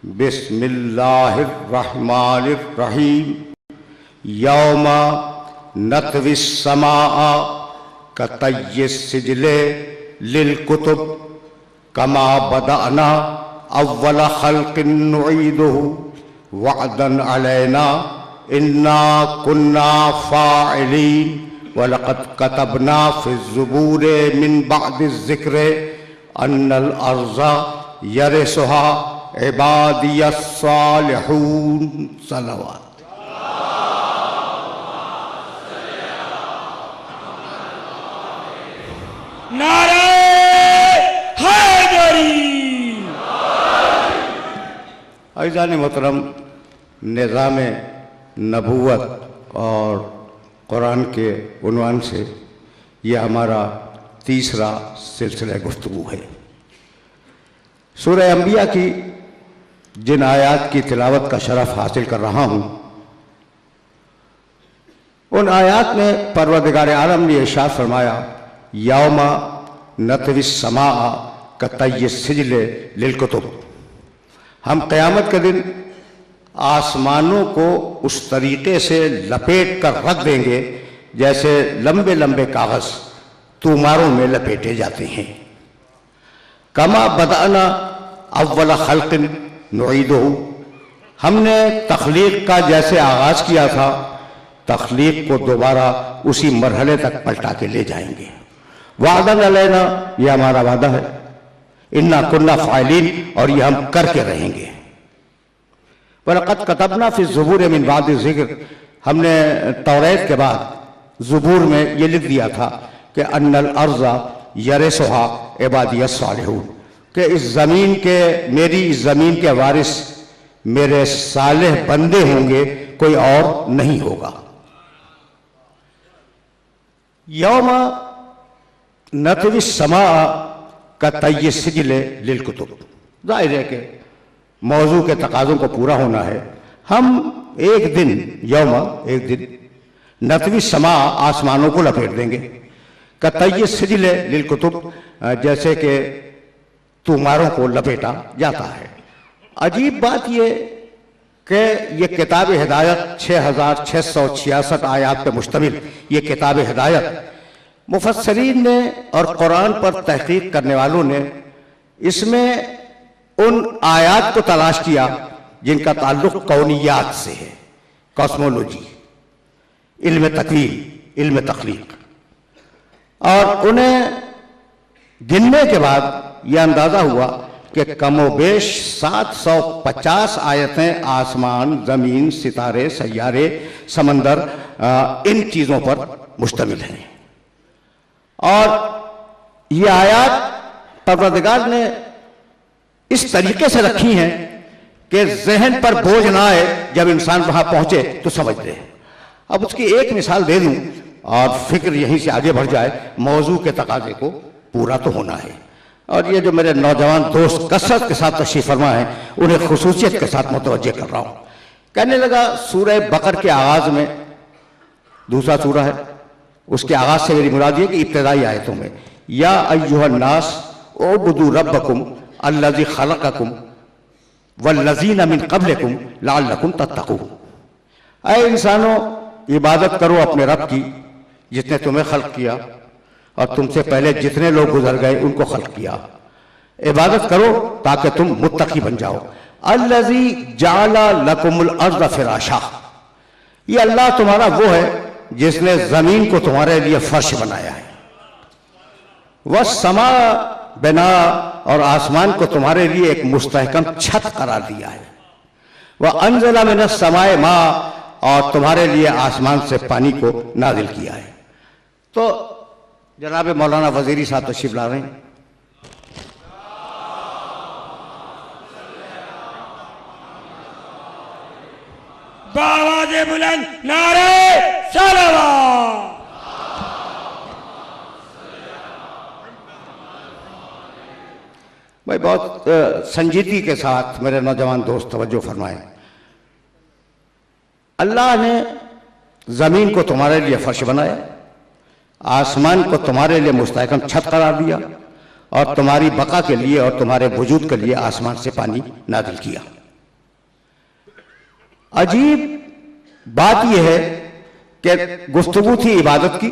بسم اللہ الرحمن الرحیم یوم نطوی السماء کطی السجل للکتب کما بدأنا اول خلق نعیدہ وعدا علینا انا کنا فاعلین وَلَقَدْ كَتَبْنَا فِي الزُّبُورِ مِن بَعْدِ الذِّكْرِ أَنَّ الْأَرْضَ يَرِثُهَا عِبَادِيَ الصَّالِحُونَ صلوات نعرہ حیدری۔ عزیزان محترم، نظام نبوت اور قرآن کے عنوان سے یہ ہمارا تیسرا سلسلہ گفتگو ہے۔ سورہ انبیاء کی جن آیات کی تلاوت کا شرف حاصل کر رہا ہوں، ان آیات میں پروردگار عالم نے ارشاد فرمایا یوم نطوی السماء کطی السجل للکتب، ہم قیامت کے دن آسمانوں کو اس طریقے سے لپیٹ کر رکھ دیں گے جیسے لمبے لمبے کاغذ توماروں میں لپیٹے جاتے ہیں۔ کما بدأنا اول خلق نعیدہ، ہم نے تخلیق کا جیسے آغاز کیا تھا تخلیق کو دوبارہ اسی مرحلے تک پلٹا کے لے جائیں گے۔ وعدا علینا، یہ ہمارا وعدہ ہے، انا کنا فاعلین، اور یہ ہم کر کے رہیں گے۔ وَلَقَدْ كَتَبْنَا فِي الزُّبُورِ مِن بَعْدِ الذِّكْرِ، ہم نے توریت کے بعد زبور میں یہ لکھ دیا تھا کہ أَنَّ الْأَرْضَ يَرِثُهَا عِبَادِيَ الصَّالِحُونَ، کہ اس زمین کے، میری اس زمین کے وارث میرے صالح بندے ہوں گے، کوئی اور نہیں ہوگا۔ یوم نطوی السماء کطی السجل للکتب، ظاہر ہے کہ موضوع کے تقاضوں کو پورا ہونا ہے۔ ہم ایک دن، یوم ایک دن، نطوی السماء آسمانوں کو لپیٹ دیں گے، کطی السجل للکتب جیسے کہ توماروں کو لپیٹا جاتا ہے۔ عجیب بات یہ کہ یہ کتاب ہدایت 6666 آیات پہ مشتمل یہ کتاب ہدایت، مفسرین نے اور قرآن پر تحقیق کرنے والوں نے اس میں ان آیات کو تلاش کیا جن کا تعلق کونیات سے ہے، کاسمولوجی، علم تکوین، علم تخلیق، اور انہیں گننے کے بعد یہ اندازہ ہوا کہ کم و بیش 750 آیتیں آسمان، زمین، ستارے، سیارے، سمندر، ان چیزوں پر مشتمل ہیں۔ اور یہ آیات پروردگار نے اس طریقے سے رکھی ہیں کہ ذہن پر بوجھ نہ آئے، جب انسان وہاں پہنچے تو سمجھ لے۔ اب اس کی ایک مثال دے دوں اور فکر یہیں سے آگے بڑھ جائے، موضوع کے تقاضے کو پورا تو ہونا ہے۔ اور یہ جو میرے نوجوان دوست کثرت کے ساتھ تشریف فرما ہیں، انہیں خصوصیت کے ساتھ متوجہ کر رہا ہوں۔ کہنے لگا سورہ بقر کے آغاز میں، دوسرا سورہ ہے، اس کے آغاز سے میری مراد یہ کہ ابتدائی آیتوں میں یا ایھا الناس اعبدوا ربکم الذی خلقکم والذین من قبلکم لعلکم تتقون، اے انسانوں عبادت کرو اپنے رب کی جس نے تمہیں خلق کیا اور تم سے پہلے جتنے لوگ گزر گئے ان کو خلق کیا، عبادت کرو تاکہ تم متقی بن جاؤ۔ الذی جعل لکم الارض فراشا، یہ اللہ تمہارا وہ ہے جس نے زمین کو تمہارے لیے فرش بنایا ہے۔ والسماء بنا، اور آسمان کو تمہارے لیے ایک مستحکم چھت قرار دیا ہے۔ وَأَنزَلَ مِنَ السَّمَاءِ مَاءً، اور تمہارے لیے آسمان سے پانی کو نازل کیا ہے۔ تو جناب مولانا وزیری صاحب تشریف لا رہے ہیں۔ بآواز بلند نعرہ صلوات۔ بھائی بہت سنجیدگی کے ساتھ میرے نوجوان دوست توجہ فرمائیں۔ اللہ نے زمین کو تمہارے لیے فرش بنایا، آسمان کو تمہارے لیے مستحکم چھت قرار دیا، اور تمہاری بقا کے لیے اور تمہارے وجود کے لیے آسمان سے پانی نازل کیا۔ عجیب بات یہ ہے کہ گفتگو تھی عبادت کی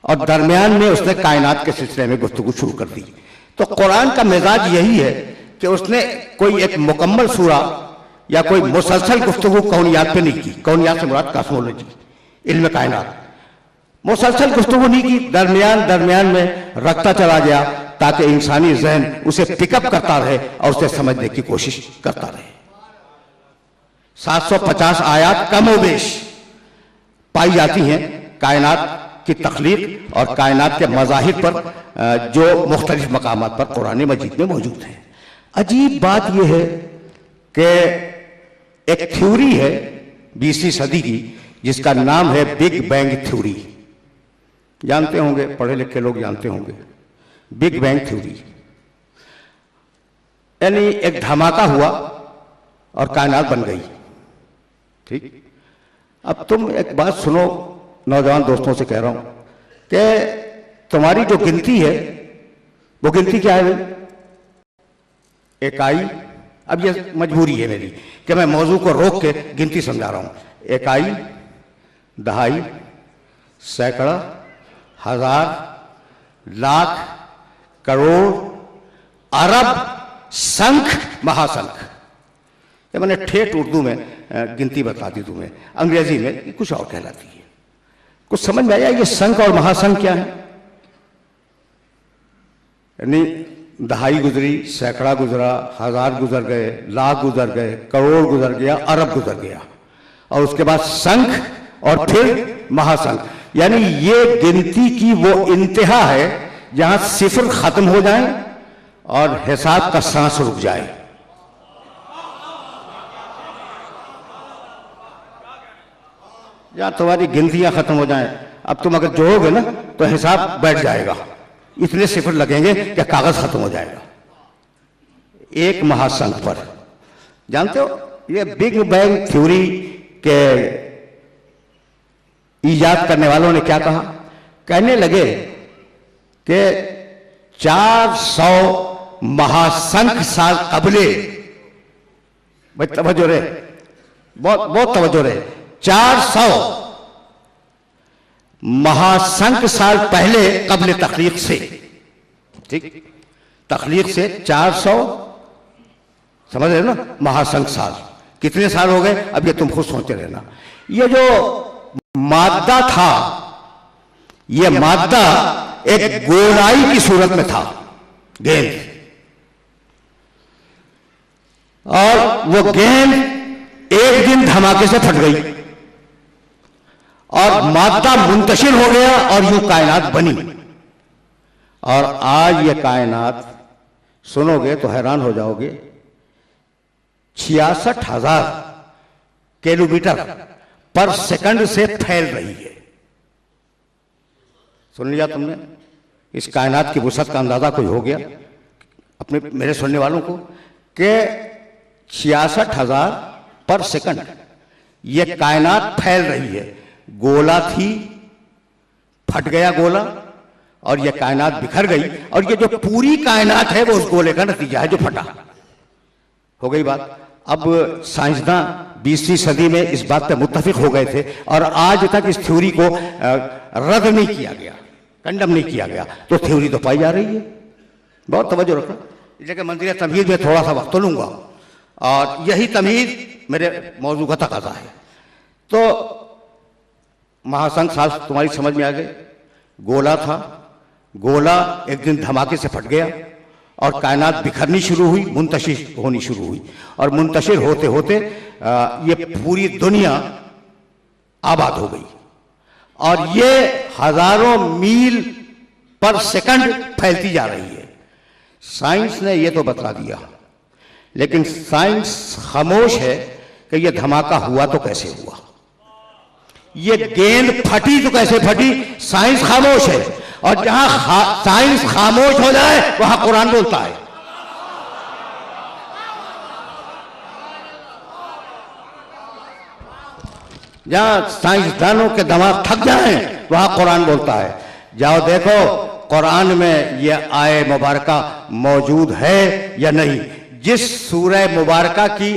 اور درمیان میں اس نے کائنات کے سلسلے میں گفتگو شروع کر دی. تو قرآن کا مزاج یہی ہے کہ اس نے کوئی ایک مکمل سورہ یا کوئی مسلسل گفتگو کونیات پہ نہیں کی. کونیات سے مراد کاسمولوجی، علم کائنات. مسلسل گفتگو نہیں کی، درمیان میں رکھتا چلا گیا تاکہ انسانی ذہن اسے پک اپ کرتا رہے اور اسے سمجھنے کی کوشش کرتا رہے. 750 آیات کم و بیش پائی جاتی ہیں کائنات کی تخلیق اور کائنات کے مظاہر پر جو مختلف مقامات پر قرآن مجید میں موجود ہیں. عجیب بات یہ ہے کہ ایک تھیوری ہے 20ویں صدی کی جس کا نام ہے بگ بینگ تھیوری. جانتے ہوں گے، پڑھے لکھے لوگ جانتے ہوں گے بگ بینگ تھیوری. یعنی ایک دھماکہ ہوا اور کائنات بن گئی. ٹھیک، اب تم ایک بات سنو، نوجوان دوستوں سے کہہ رہا ہوں کہ تمہاری جو گنتی ہے وہ گنتی کیا ہے؟ اکائی. اب یہ مجبوری ہے میری کہ میں موضوع کو روک کے گنتی سمجھا رہا ہوں. اکائی، دہائی، سینکڑا، ہزار، لاکھ، کروڑ، ارب، سنکھ، مہا سنکھ. یہ میں نے ٹھیٹ اردو میں گنتی بتا دی تمہیں، انگریزی میں کچھ اور کہلاتی ہے. کچھ سمجھ میں آیا یہ سنکھ اور مہا سنکھ کیا ہے؟ یعنی دہائی گزری، سینکڑا گزرا، ہزار گزر گئے، لاکھ گزر گئے، کروڑ گزر گیا، ارب گزر گیا، اور اس کے بعد سنکھ اور پھر مہا سنکھ. یعنی یہ گنتی کی وہ انتہا ہے جہاں صفر ختم ہو جائیں اور حساب کا سانس رک جائے. یا تمہاری گنتیاں ختم ہو جائیں. اب تم اگر جوڑو گے نا تو حساب بیٹھ جائے گا، اتنے صفر لگیں گے کہ کاغذ ختم ہو جائے گا. ایک مہا سنکھ پر جانتے ہو یہ بگ بینگ تھیوری کے ایجاد کرنے والوں نے کیا کہا؟ کہنے لگے کہ 400 مہا سنکھ سال قبلے، بھائی توجہ رہے، بہت توجہ رہے، 400 مہا سنکھ سال پہلے قبل تخلیق سے. ٹھیک، تخلیق سے 400 سمجھ رہے نا مہا سنکھ سال. کتنے سال ہو گئے اب یہ تم خود سوچتے رہنا. یہ جو مادہ تھا، یہ مادہ ایک گولائی کی صورت میں تھا، گیند، اور وہ گیند ایک دن دھماکے سے پھٹ گئی اور مادہ منتشر ہو گیا اور یوں کائنات بنی. اور آج یہ کائنات سنو گے تو حیران ہو جاؤ گے، 66,000 کلومیٹر پر سیکنڈ سے پھیل رہی ہے. سن لیا تم نے؟ اس کائنات کی وسعت کا اندازہ کوئی ہو گیا اپنے میرے سننے والوں کو کہ 66,000 پر سیکنڈ یہ کائنات پھیل رہی ہے. گولا تھی، پھٹ گیا گولا اور یہ کائنات بکھر گئی، اور یہ جو پوری کائنات ہے وہ اس گولے کا نتیجہ ہے جو پھٹا. ہو گئی بات. اب سائنسداں 20ویں صدی میں اس بات پہ متفق ہو گئے تھے اور آج تک اس تھیوری کو رد نہیں کیا گیا، کنڈم نہیں کیا گیا. تو تھیوری تو پائی جا رہی ہے. بہت توجہ رکھنا، اس لیے کہ منظر تمہید میں تھوڑا سا وقت تو لوں گا اور یہی تمہید میرے موضوع کا تقاضا ہے. تو مہا سنکھ سال تمہاری سمجھ میں آ گئے. گولا تھا، گولا ایک دن دھماکے سے پھٹ گیا اور کائنات بکھرنی شروع ہوئی، منتشر ہونی شروع ہوئی، اور منتشر ہوتے ہوتے یہ پوری دنیا آباد ہو گئی. اور یہ ہزاروں میل پر سیکنڈ پھیلتی جا رہی ہے. سائنس نے یہ تو بتا دیا، لیکن سائنس خاموش ہے کہ یہ دھماکہ ہوا تو کیسے ہوا، یہ گیند پھٹی تو کیسے پھٹی. سائنس خاموش ہے، اور جہاں سائنس خاموش ہو جائے وہاں قرآن بولتا ہے. جہاں سائنسدانوں کے دماغ تھک جائیں وہاں قرآن بولتا ہے. جاؤ دیکھو قرآن میں یہ آیے مبارکہ موجود ہے یا نہیں. جس سورہ مبارکہ کی